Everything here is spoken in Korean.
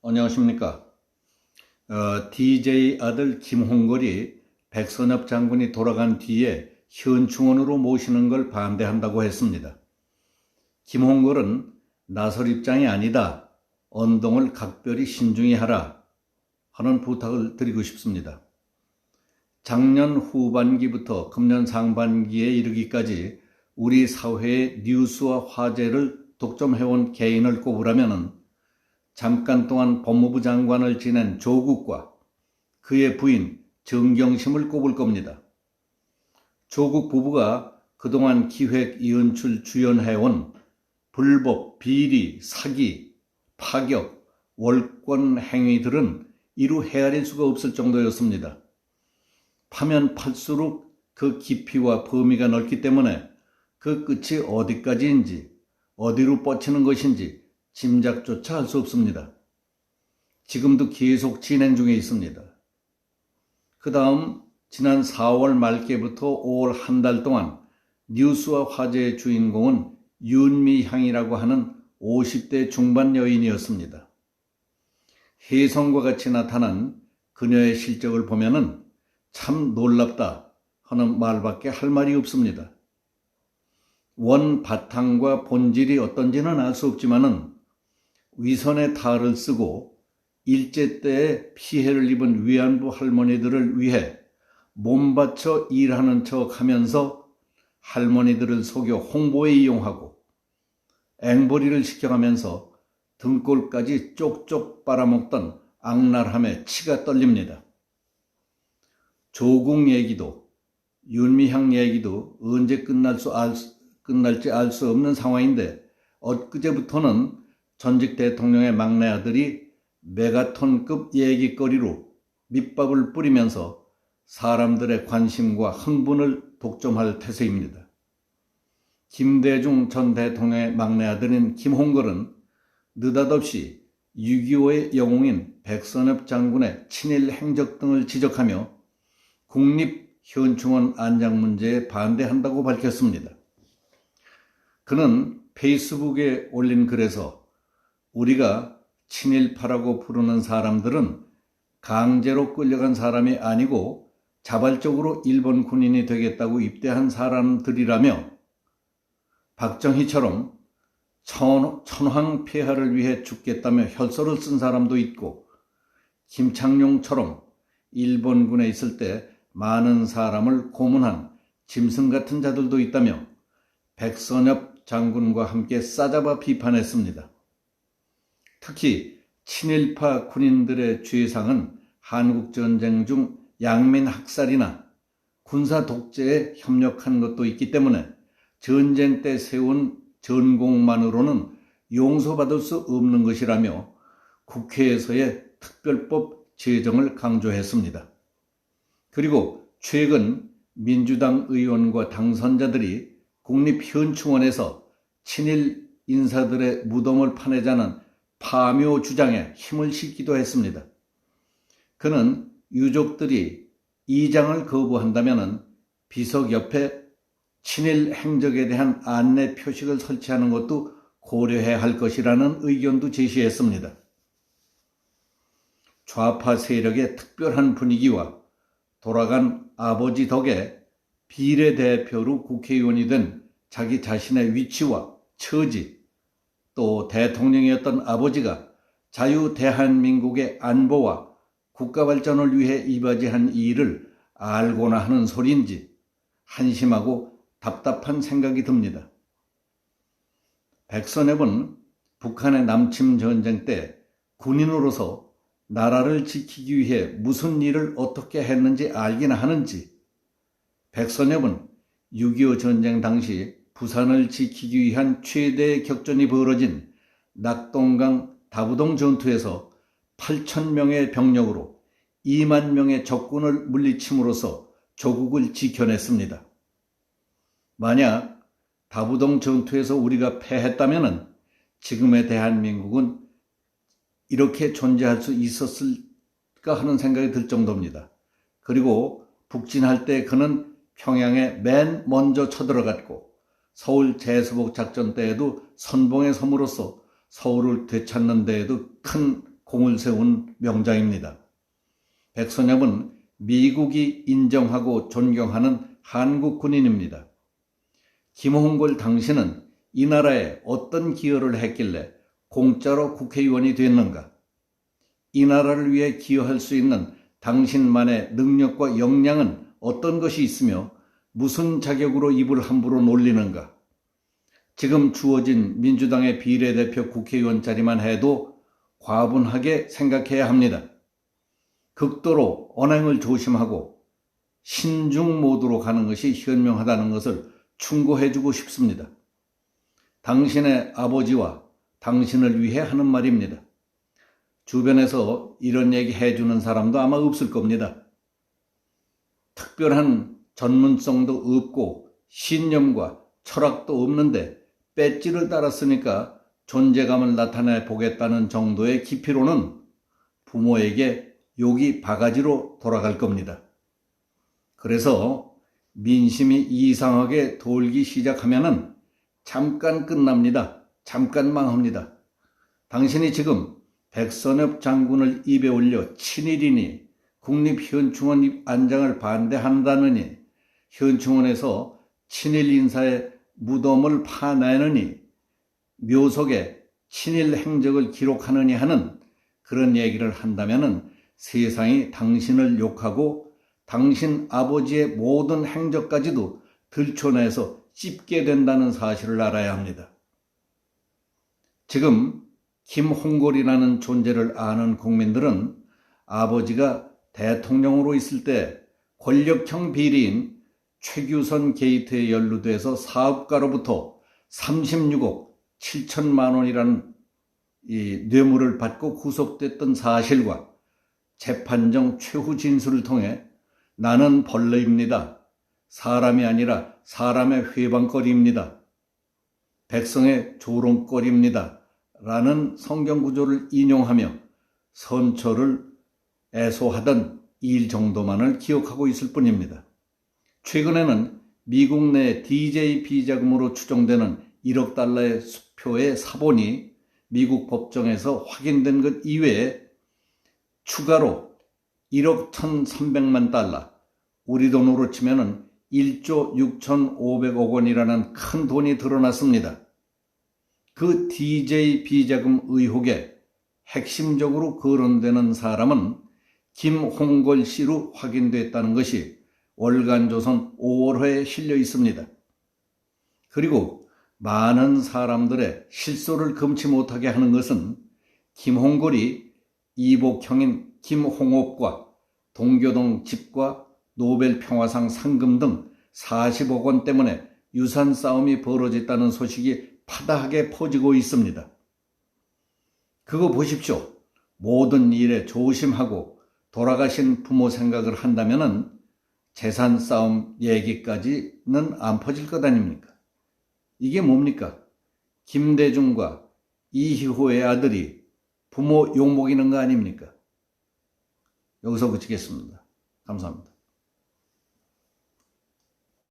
안녕하십니까. DJ 아들 김홍걸이 백선엽 장군이 돌아간 뒤에 현충원으로 모시는 걸 반대한다고 했습니다. 김홍걸은 나설 입장이 아니다. 언동을 각별히 신중히 하라 하는 부탁을 드리고 싶습니다. 작년 후반기부터 금년 상반기에 이르기까지 우리 사회의 뉴스와 화제를 독점해온 개인을 꼽으라면 잠깐 동안 법무부 장관을 지낸 조국과 그의 부인 정경심을 꼽을 겁니다. 조국 부부가 그동안 기획, 연출, 주연해온 불법, 비리, 사기, 파격, 월권 행위들은 이루 헤아릴 수가 없을 정도였습니다. 파면 팔수록 그 깊이와 범위가 넓기 때문에 그 끝이 어디까지인지, 어디로 뻗치는 것인지 짐작조차 할 수 없습니다. 지금도 계속 진행 중에 있습니다. 그 다음 지난 4월 말께부터 5월 한 달 동안 뉴스와 화제의 주인공은 윤미향이라고 하는 50대 중반 여인이었습니다. 혜성과 같이 나타난 그녀의 실적을 보면은 참 놀랍다 하는 말밖에 할 말이 없습니다. 원 바탕과 본질이 어떤지는 알 수 없지만은 위선의 탈을 쓰고 일제 때에 피해를 입은 위안부 할머니들을 위해 몸바쳐 일하는 척 하면서 할머니들을 속여 홍보에 이용하고 앵벌이를 시켜가면서 등골까지 쪽쪽 빨아먹던 악랄함에 치가 떨립니다. 조국 얘기도 윤미향 얘기도 언제 끝날지 알 수 없는 상황인데 엊그제부터는 전직 대통령의 막내 아들이 메가톤급 얘기거리로 밑밥을 뿌리면서 사람들의 관심과 흥분을 독점할 태세입니다. 김대중 전 대통령의 막내 아들인 김홍걸은 느닷없이 6.25의 영웅인 백선엽 장군의 친일 행적 등을 지적하며 국립현충원 안장 문제에 반대한다고 밝혔습니다. 그는 페이스북에 올린 글에서 우리가 친일파라고 부르는 사람들은 강제로 끌려간 사람이 아니고 자발적으로 일본 군인이 되겠다고 입대한 사람들이라며 박정희처럼 천황 폐하를 위해 죽겠다며 혈서를 쓴 사람도 있고 김창룡처럼 일본군에 있을 때 많은 사람을 고문한 짐승 같은 자들도 있다며 백선엽 장군과 함께 싸잡아 비판했습니다. 특히 친일파 군인들의 죄상은 한국전쟁 중 양민 학살이나 군사 독재에 협력한 것도 있기 때문에 전쟁 때 세운 전공만으로는 용서받을 수 없는 것이라며 국회에서의 특별법 제정을 강조했습니다. 그리고 최근 민주당 의원과 당선자들이 국립현충원에서 친일 인사들의 무덤을 파내자는 파묘 주장에 힘을 싣기도 했습니다. 그는 유족들이 이장을 거부한다면 비석 옆에 친일 행적에 대한 안내 표식을 설치하는 것도 고려해야 할 것이라는 의견도 제시했습니다. 좌파 세력의 특별한 분위기와 돌아간 아버지 덕에 비례대표로 국회의원이 된 자기 자신의 위치와 처지, 또 대통령이었던 아버지가 자유 대한민국의 안보와 국가 발전을 위해 이바지한 일을 알고나 하는 소리인지 한심하고 답답한 생각이 듭니다. 백선엽은 북한의 남침 전쟁 때 군인으로서 나라를 지키기 위해 무슨 일을 어떻게 했는지 알기나 하는지, 백선엽은 6.25 전쟁 당시 부산을 지키기 위한 최대의 격전이 벌어진 낙동강 다부동 전투에서 8,000명의 병력으로 2만 명의 적군을 물리침으로써 조국을 지켜냈습니다. 만약 다부동 전투에서 우리가 패했다면 지금의 대한민국은 이렇게 존재할 수 있었을까 하는 생각이 들 정도입니다. 그리고 북진할 때 그는 평양에 맨 먼저 쳐들어갔고 서울 제수복 작전 때에도 선봉의 섬으로서 서울을 되찾는 데에도 큰 공을 세운 명장입니다. 백선엽은 미국이 인정하고 존경하는 한국 군인입니다. 김홍걸 당신은 이 나라에 어떤 기여를 했길래 공짜로 국회의원이 됐는가? 이 나라를 위해 기여할 수 있는 당신만의 능력과 역량은 어떤 것이 있으며 무슨 자격으로 입을 함부로 놀리는가? 지금 주어진 민주당의 비례대표 국회의원 자리만 해도 과분하게 생각해야 합니다. 극도로 언행을 조심하고 신중 모드로 가는 것이 현명하다는 것을 충고해주고 싶습니다. 당신의 아버지와 당신을 위해 하는 말입니다. 주변에서 이런 얘기 해주는 사람도 아마 없을 겁니다. 특별한 전문성도 없고 신념과 철학도 없는데 배지를 달았으니까 존재감을 나타내 보겠다는 정도의 깊이로는 부모에게 욕이 바가지로 돌아갈 겁니다. 그래서 민심이 이상하게 돌기 시작하면은 잠깐 끝납니다. 잠깐 망합니다. 당신이 지금 백선엽 장군을 입에 올려 친일이니 국립현충원 안장을 반대한다느니 현충원에서 친일 인사의 무덤을 파내느니 묘석에 친일 행적을 기록하느니 하는 그런 얘기를 한다면은 세상이 당신을 욕하고 당신 아버지의 모든 행적까지도 들춰내서 찝게 된다는 사실을 알아야 합니다. 지금 김홍걸이라는 존재를 아는 국민들은 아버지가 대통령으로 있을 때 권력형 비리인 최규선 게이트에 연루돼서 사업가로부터 36억 7천만 원이라는 이 뇌물을 받고 구속됐던 사실과 재판정 최후 진술을 통해 나는 벌레입니다. 사람이 아니라 사람의 회방거리입니다. 백성의 조롱거리입니다. 라는 성경 구조를 인용하며 선처를 애소하던 일 정도만을 기억하고 있을 뿐입니다. 최근에는 미국 내 DJ 비자금으로 추정되는 1억 달러의 수표의 사본이 미국 법정에서 확인된 것 이외에 추가로 1억 1,300만 달러, 우리 돈으로 치면은 1조 6,500억 원이라는 큰 돈이 드러났습니다. 그 DJ 비자금 의혹에 핵심적으로 거론되는 사람은 김홍걸 씨로 확인됐다는 것이 월간조선 5월호에 실려 있습니다. 그리고 많은 사람들의 실소를 금치 못하게 하는 것은 김홍걸이 이복형인 김홍옥과 동교동 집과 노벨 평화상 상금 등 40억 원 때문에 유산 싸움이 벌어졌다는 소식이 파다하게 퍼지고 있습니다. 그거 보십시오. 모든 일에 조심하고 돌아가신 부모 생각을 한다면은 재산 싸움 얘기까지는 안 퍼질 것 아닙니까? 이게 뭡니까? 김대중과 이희호의 아들이 부모 욕먹이는 거 아닙니까? 여기서 그치겠습니다. 감사합니다.